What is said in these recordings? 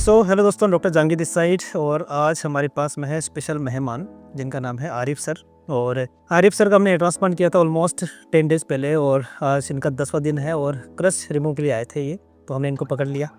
Hello दोस्तों, doctor Jahangir this side और आज हमारे पास में है स्पेशल मेहमान जिनका नाम है आरिफ सर। और आरिफ सर का हमने ट्रांसप्लांट किया था ऑलमोस्ट 10 डेज़ पहले और आज इनका 10वां दिन है और क्रश रिमूव के लिए आए थे ये, तो हमने इनको पकड़ लिया।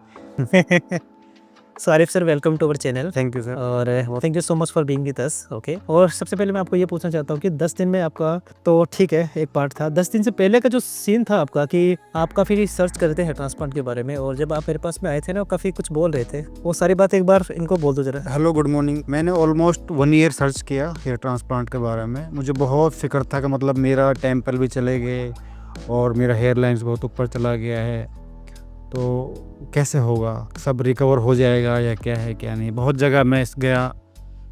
So Arif sir, welcome to our channel. Thank you sir. और thank you so much for being with us. Okay, और सबसे पहले मैं आपको ये पूछना चाहता हूँ कि 10 दिन में आपका तो ठीक है एक पार्ट था, 10 दिन से पहले का जो सीन था आपका कि आप काफ़ी रिसर्च करते हैं ट्रांसप्लांट के बारे में और जब आप मेरे पास में आए थे ना काफ़ी कुछ बोल रहे थे, वो सारी बात एक बार इनको बोल दो जरा। Hello, good morning. मैंने ऑलमोस्ट 1 ईयर सर्च किया हेयर ट्रांसप्लांट के बारे में। मुझे बहुत फिक्र था कि मतलब मेरा टेम्पल भी चले गए और मेरा हेयर लाइन्स बहुत ऊपर चला गया है, तो कैसे होगा, सब रिकवर हो जाएगा या क्या है क्या नहीं। बहुत जगह मैं गया,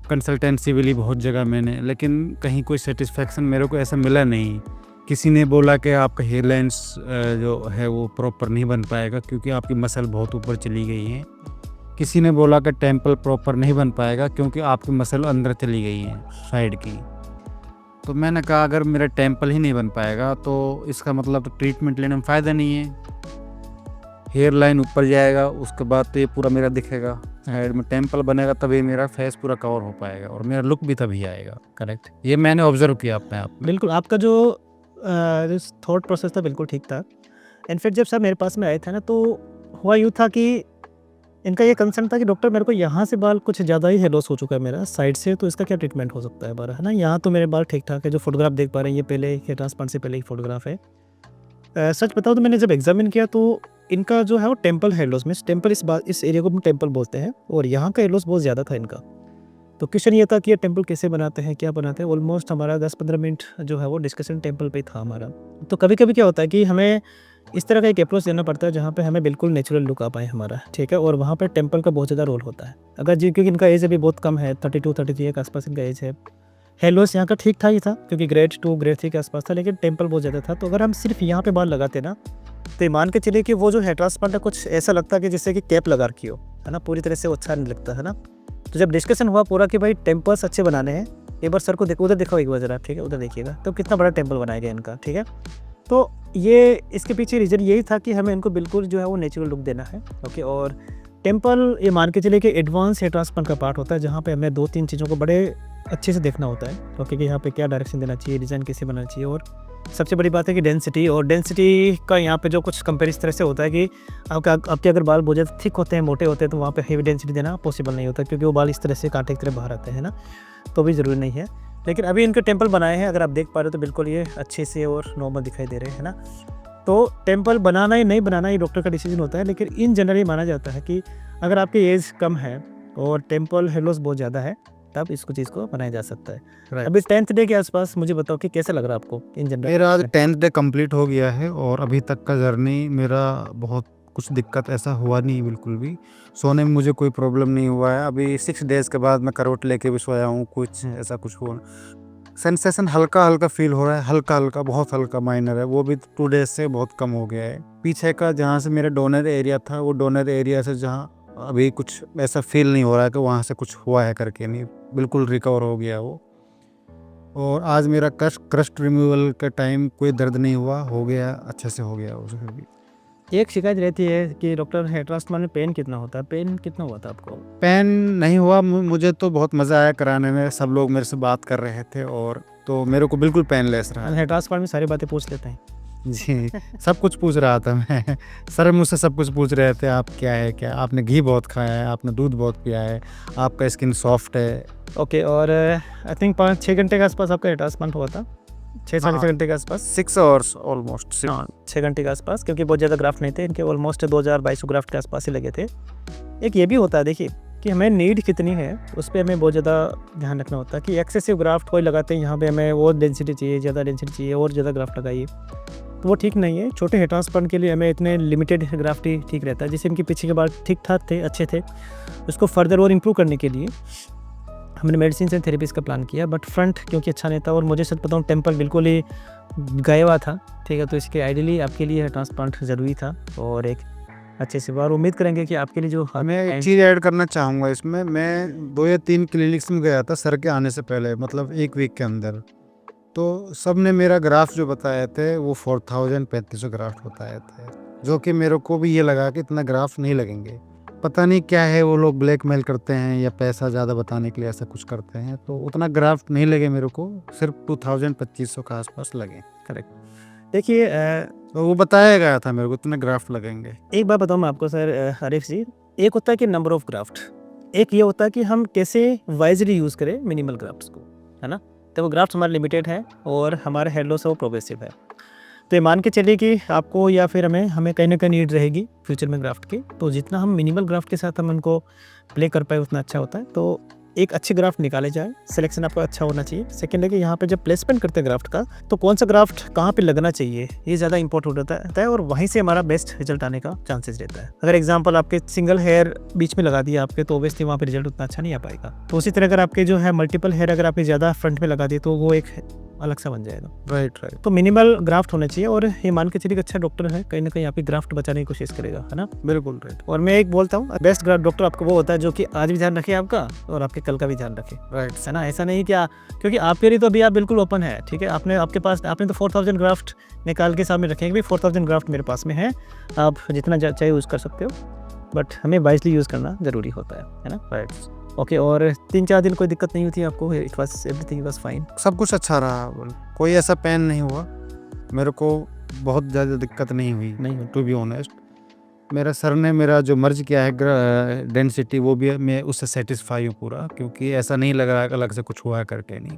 कंसल्टेंसी भी ली बहुत जगह मैंने, लेकिन कहीं कोई सेटिस्फेक्शन मेरे को ऐसा मिला नहीं। किसी ने बोला कि आपका हेयर लाइन्स जो है वो प्रॉपर नहीं बन पाएगा क्योंकि आपकी मसल बहुत ऊपर चली गई है। किसी ने बोला कि टेम्पल प्रॉपर नहीं बन पाएगा क्योंकि आपकी मसल अंदर चली गई है साइड की। तो मैंने कहा अगर मेरा टेम्पल ही नहीं बन पाएगा तो इसका मतलब तो ट्रीटमेंट लेने में फ़ायदा नहीं है। हेयर लाइन ऊपर जाएगा उसके बाद तो ये पूरा मेरा दिखेगा, साइड में टेम्पल बनेगा तभी मेरा फेस पूरा कवर हो पाएगा और मेरा लुक भी तभी आएगा। करेक्ट, ये मैंने ऑब्जर्व किया अपने आप में। बिल्कुल, आपका जो थॉट प्रोसेस था बिल्कुल ठीक था। इनफैक्ट जब सर मेरे पास में आए थे ना तो हुआ यूँ था कि इनका ये कंसर्न था कि डॉक्टर मेरे को यहाँ से बाल कुछ ज़्यादा ही हेयर लॉस हो चुका है मेरा साइड से, तो इसका क्या ट्रीटमेंट हो सकता है बारह, है ना। यहाँ तो मेरे बाल ठीक ठाक है, जो फोटोग्राफ देख पा रहे हैं ये पहले हेयर ट्रांसप्लांट से पहले ही फोटोग्राफ है। सच बताओ तो मैंने जब एग्जामिन किया तो इनका जो है वो temple hair loss, means temple इस एरिया को हम टेम्पल बोलते हैं और यहाँ का हेयर लॉस बहुत ज़्यादा था इनका। तो क्वेश्चन ये था कि ये टेम्पल कैसे बनाते हैं, क्या बनाते हैं। ऑलमोस्ट हमारा 10-15 मिनट जो है वो डिस्कशन टेम्पल पे था हमारा। तो कभी कभी क्या होता है कि हमें इस तरह का एक अप्रोच देना पड़ता है जहाँ पे हमें बिल्कुल नेचुरल लुक आ पाए हमारा, ठीक है। और वहाँ पे टेम्पल का बहुत ज़्यादा रोल होता है। अगर जी क्योंकि इनका एज अभी बहुत कम है, 32-33 के आसपास इनका एज है। हेयर लॉस यहाँ का ठीक ठाक ही था क्योंकि ग्रेड 2 ग्रेड 3 के आसपास था, लेकिन टेम्पल बहुत ज़्यादा था। तो अगर हम सिर्फ यहाँ पे बाल लगाते ना तो ये मान के चलिए कि वो जो हेयर ट्रांसप्लांट है कुछ ऐसा लगता है कि जैसे कि कैप लगा रखी हो, है ना, पूरी तरह से वो अच्छा नहीं लगता, है ना। तो जब डिस्कशन हुआ पूरा कि भाई टेम्पल्स अच्छे बनाने हैं, एक बार सर को देखो, उधर दिखाओ एक बार ज़रा, ठीक है, उधर देखिएगा तो कितना बड़ा टेम्पल बनाया गया इनका, ठीक है। तो ये इसके पीछे रीज़न यही था कि हमें इनको बिल्कुल जो है वो नेचुरल लुक देना है। ओके, और टेम्पल ये मान के चलिए कि एडवांस हेयर ट्रांसप्लांट का पार्ट होता है जहाँ पे हमें 2-3 चीज़ों को बड़े अच्छे से देखना होता है। ओके, कि यहाँ पे क्या डायरेक्शन देना चाहिए, डिज़ाइन कैसे बनाना चाहिए, और सबसे बड़ी बात है कि डेंसिटी का यहाँ पे जो कुछ कंपेयर इस तरह से होता है कि आपके अगर बाल बहुत ज़्यादा थिक होते हैं, मोटे होते हैं, तो वहाँ पे हेवी डेंसिटी देना पॉसिबल नहीं होता क्योंकि वो बाल इस तरह से कांटे की तरह बाहर आते हैं ना, तो भी ज़रूरी नहीं है। लेकिन अभी इनके टेम्पल बनाए हैं, अगर आप देख पा रहे हो तो बिल्कुल ये अच्छे से और नॉर्मल दिखाई दे रहे हैं ना। तो टेम्पल बनाना या नहीं बनाना ये डॉक्टर का डिसीजन होता है, लेकिन इन जनरल माना जाता है कि अगर आपकी एज कम है और टेम्पल हेयर लॉस बहुत ज़्यादा है तब इसको चीज़ को बनाया जा सकता है। Right. अभी 10th डे के आसपास मुझे बताओ कि कैसा लग रहा है आपको इन जनरल। मेरा आज 10th डे कंप्लीट हो गया है और अभी तक का जर्नी मेरा बहुत कुछ दिक्कत ऐसा हुआ नहीं, बिल्कुल भी सोने में मुझे कोई प्रॉब्लम नहीं हुआ है। अभी 6 डेज़ के बाद मैं करवट लेके भी सोया हूँ, कुछ ऐसा कुछ हुआ। सेंसेशन हल्का हल्का फील हो रहा है, हल्का हल्का, बहुत हल्का माइनर है, वो भी 2 डेज से बहुत कम हो गया है। पीछे का जहाँ से मेरा डोनर एरिया था, वो डोनर एरिया से जहाँ अभी कुछ ऐसा फील नहीं हो रहा है कि वहाँ से कुछ हुआ है करके, नहीं, बिल्कुल रिकवर हो गया वो। और आज मेरा क्रस्ट रिमूवल का टाइम कोई दर्द नहीं हुआ, हो गया, अच्छे से हो गया उसे। भी एक शिकायत रहती है कि डॉक्टर हेयर ट्रांसप्लांट में पेन कितना होता है, पेन कितना हुआ था आपको? पेन नहीं हुआ, मुझे तो बहुत मज़ा आया कराने में। सब लोग मेरे से बात कर रहे थे और तो मेरे को बिल्कुल पेनलेस रहा। हेयर ट्रांसप्लांट में सारी बातें पूछ लेते हैं। जी, सब कुछ पूछ रहा था मैं। सर मुझसे सब कुछ पूछ रहे थे, आप क्या है, क्या आपने घी बहुत खाया है, आपने दूध बहुत पिया है, आपका स्किन सॉफ्ट है। ओके, और आई थिंक 5-6 घंटे के आसपास आपका हेयर ट्रांसप्लांट हुआ था, 6-6.5 घंटे के आसपास। 6 आवर्स ऑलमोस्ट। हाँ, 6 घंटे के आसपास, क्योंकि बहुत ज़्यादा ग्राफ्ट नहीं थे इनके, ऑलमोस्ट 2200 ग्राफ्ट के आसपास ही लगे थे। एक ये भी होता है देखिए कि हमें नीड कितनी है उस पर हमें बहुत ज़्यादा ध्यान रखना होता है कि एक्सेसिव ग्राफ्ट कोई लगाते हैं यहाँ पे हमें और डेंसिटी चाहिए, ज़्यादा डेंसिटी चाहिए और ज़्यादा ग्राफ्ट लगाइए, तो वो ठीक नहीं है। छोटे हेयर ट्रांसप्लांट के लिए हमें इतने लिमिटेड ग्राफ्ट ही ठीक रहता है। जैसे इनके पीछे के बाल ठीक ठाक थे, अच्छे थे, उसको फर्दर और इम्प्रूव करने के लिए हमने मेडिसिन एंड थेरेपीज़ का प्लान किया, बट फ्रंट क्योंकि अच्छा नहीं था और मुझे सच बताऊँ टेम्पल बिल्कुल ही गया हुआ था, ठीक है। तो इसके आइडियली आपके लिए हेयर ट्रांसप्लांट ज़रूरी था और एक अच्छे से बार उम्मीद करेंगे कि आपके लिए जो मैं एक चीज़ ऐड करना चाहूँगा इसमें। मैं 2 या 3 क्लिनिक्स में गया था सर के आने से पहले, मतलब 1 वीक के अंदर। तो सब ने मेरा ग्राफ जो बताए थे वो 4000-3500 ग्राफ्ट बताए थे, जो कि मेरे को भी ये लगा कि इतना ग्राफ नहीं लगेंगे। पता नहीं क्या है, वो लोग ब्लैकमेल करते हैं या पैसा ज़्यादा बताने के लिए ऐसा कुछ करते हैं, तो उतना ग्राफ्ट नहीं लगे मेरे को, सिर्फ 2000-2500 के आसपास लगे। करेक्ट। देखिए तो वो बताया गया था मेरे को इतने ग्राफ्ट लगेंगे। एक बात बताऊँ मैं आपको सर आरिफ जी, एक होता है कि नंबर ऑफ ग्राफ्ट, एक ये होता है कि हम कैसे वाइजली यूज़ करें मिनिमल ग्राफ्ट्स को, है ना? तो वो ग्राफ्ट्स हमारे लिमिटेड है और हमारे हेयर लॉस है वो प्रोग्रेसिव है। तो ये मान के चलिए कि आपको या फिर हमें कहीं ना कहीं नीड रहेगी फ्यूचर में ग्राफ्ट की, तो जितना हम मिनिमल ग्राफ्ट के साथ हम उनको प्ले कर पाए उतना अच्छा होता है। तो एक अच्छी ग्राफ्ट निकाले जाए, सिलेक्शन आपका अच्छा होना चाहिए। सेकेंड है कि यहाँ पे जब प्लेसमेंट करते हैं ग्राफ्ट का, तो कौन सा ग्राफ्ट कहाँ पे लगना चाहिए ये ज़्यादा इंपॉर्टेंट होता है और वहीं से हमारा बेस्ट रिजल्ट आने का चांसेस रहता है। अगर एग्जांपल आपके सिंगल हेयर बीच में लगा दिया आपके, तो ऑब्वियसली वहाँ पे रिजल्ट उतना अच्छा नहीं आ पाएगा। तो उसी तरह अगर आपके जो है मल्टीपल हेयर अगर आपने ज़्यादा फ्रंट में लगा दिए तो वो एक अलग सा बन जाएगा। राइट। तो मिनिमल ग्राफ्ट होना चाहिए और ये मान के चलिए अच्छा डॉक्टर है कहीं ना कहीं आपकी ग्राफ्ट बचाने की कोशिश करेगा, है ना? बिल्कुल राइट। और मैं एक बोलता हूँ, बेस्ट ग्राफ्ट डॉक्टर आपको वो होता है जो कि आज भी ध्यान रखे आपका और आपके कल का भी ध्यान रखे, राइट। है ना? ऐसा नहीं क्या, क्योंकि आपके लिए तो अभी आप बिल्कुल ओपन है, ठीक है? आपने तो 4000 ग्राफ्ट निकाल के सामने रखेंगे, भाई 4000 ग्राफ्ट मेरे पास में है, आप जितना चाहे यूज़ कर सकते हो, बट हमें वाइजली यूज़ करना ज़रूरी होता है ना? राइट। ओके। और 3-4 दिन कोई दिक्कत नहीं हुई थी आपको? It was everything was fine? सब कुछ अच्छा रहा, कोई ऐसा पेन नहीं हुआ मेरे को, बहुत ज़्यादा दिक्कत नहीं हुई नहीं। To be honest. मेरा सर ने मेरा जो मर्ज किया है डेंसिटी, वो भी मैं उससे सेटिस्फाई हूँ पूरा, क्योंकि ऐसा नहीं लग रहा है अलग से कुछ हुआ है करके नहीं।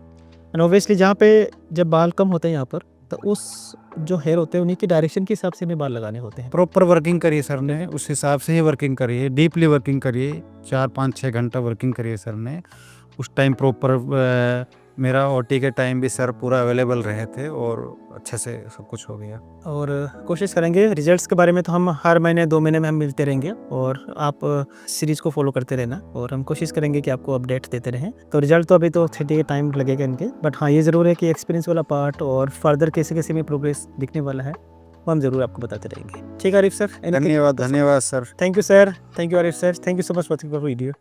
एंड ऑब्वियसली जहाँ पे जब बाल कम होते हैं यहाँ पर, तो उस जो हेयर होते हैं उन्हीं के डायरेक्शन के हिसाब से हमें बाल लगाने होते हैं। प्रॉपर वर्किंग करिए सर ने, उस हिसाब से ही वर्किंग करिए, डीपली वर्किंग करिए, 4-5-6 घंटा वर्किंग करिए सर ने। उस टाइम प्रॉपर मेरा ओटी के टाइम भी सर पूरा अवेलेबल रहे थे और अच्छे से सब कुछ हो गया। और कोशिश करेंगे रिजल्ट्स के बारे में, तो हम हर महीने 2 महीने में हम मिलते रहेंगे और आप सीरीज़ को फॉलो करते रहना और हम कोशिश करेंगे कि आपको अपडेट देते रहें। तो रिजल्ट तो अभी तो थोड़ी टाइम लगेगा इनके, बट हाँ ये ज़रूर है कि एक्सपीरियंस वाला पार्ट और फर्दर कैसे में प्रोग्रेस दिखने वाला है वो हम ज़रूर आपको बताते रहेंगे। ठीक है आरिफ सर? धन्यवाद sir. Thank you sir, thank you Arif sir, thank you so much for the video.